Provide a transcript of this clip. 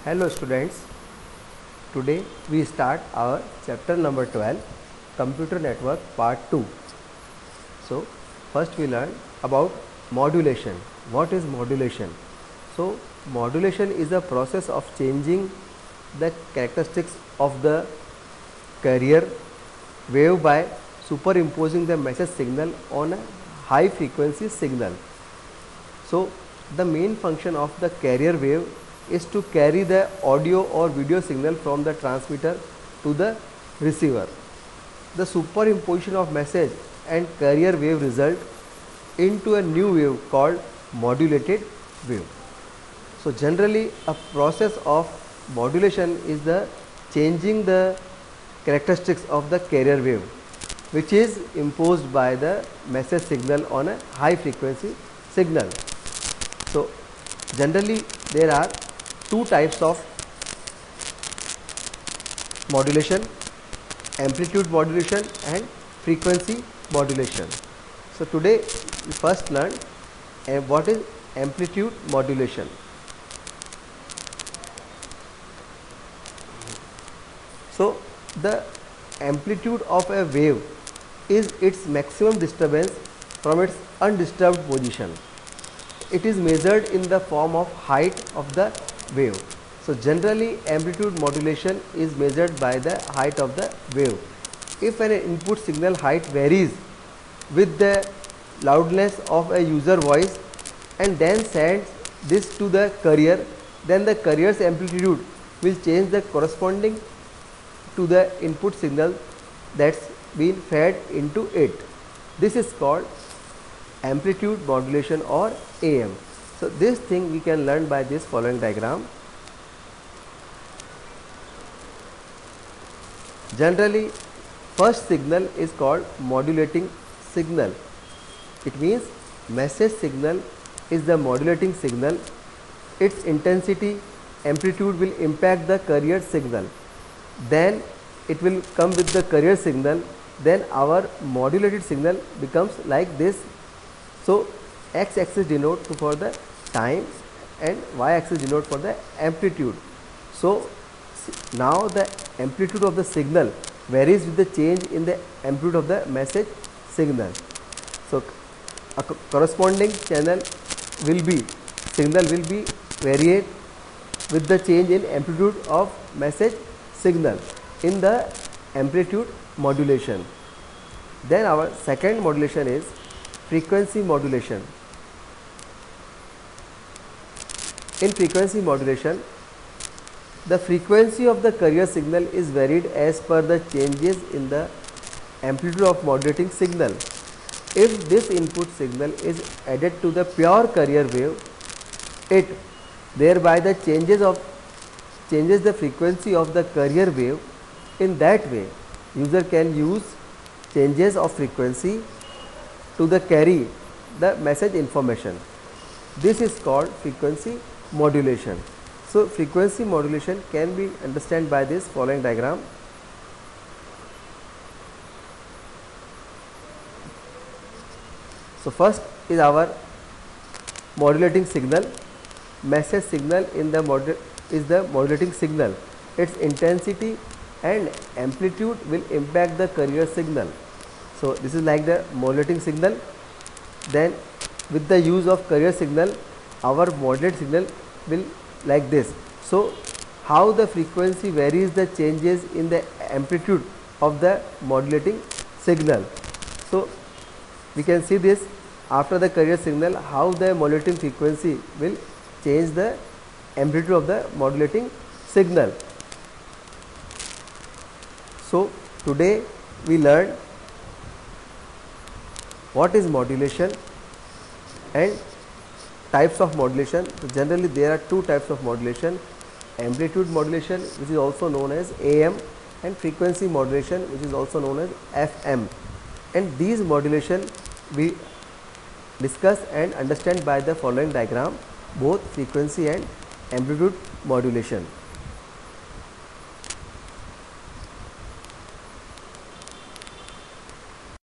Hello students, today we start our chapter number 12, Computer Network Part 2. So first we learn about modulation. What is modulation? So modulation is a process of changing the characteristics of the carrier wave by superimposing the message signal on a high frequency signal. So the main function of the carrier wave is to carry the audio or video signal from the transmitter to the receiver. The superimposition of message and carrier wave result into a new wave called modulated wave. So generally a process of modulation is the changing the characteristics of the carrier wave, which is imposed by the message signal on a high frequency signal. So generally there are two types of modulation: amplitude modulation and frequency modulation. So today we first learn what is amplitude modulation. So the amplitude of a wave is its maximum disturbance from its undisturbed position. It is measured in the form of height of the wave. So generally amplitude modulation is measured by the height of the wave. If an input signal height varies with the loudness of a user voice and then sends this to the carrier, then the carrier's amplitude will change the corresponding to the input signal that's been fed into it. This is called amplitude modulation or AM. So this thing we can learn by this following diagram. Generally first signal is called modulating signal. It means message signal is the modulating signal. Its intensity, amplitude will impact the carrier signal. Then it will come with the carrier signal. Then our modulated signal becomes like this. So x-axis denote for the time and y-axis denote for the amplitude. So now the amplitude of the signal varies with the change in the amplitude of the message signal. So a corresponding signal will be varied with the change in amplitude of message signal in the amplitude modulation. Then our second modulation is frequency modulation. In frequency modulation, the frequency of the carrier signal is varied as per the changes in the amplitude of modulating signal. If this input signal is added to the pure carrier wave, it thereby changes the frequency of the carrier wave. In that way, user can use changes of frequency to carry the message information. This is called frequency modulation. So frequency modulation can be understood by this following diagram. So first is our modulating signal. Message signal in the is the modulating signal. Its intensity and amplitude will impact the carrier signal. So this is like the modulating signal. Then with the use of carrier signal, our modulated signal will like this. So how the frequency varies the changes in the amplitude of the modulating signal. So we can see this after the carrier signal, how the modulating frequency will change the amplitude of the modulating signal. So today we learned what is modulation and types of modulation. So generally there are two types of modulation: amplitude modulation, which is also known as AM, and frequency modulation, which is also known as FM. And these modulation we discuss and understand by the following diagram, both frequency and amplitude modulation.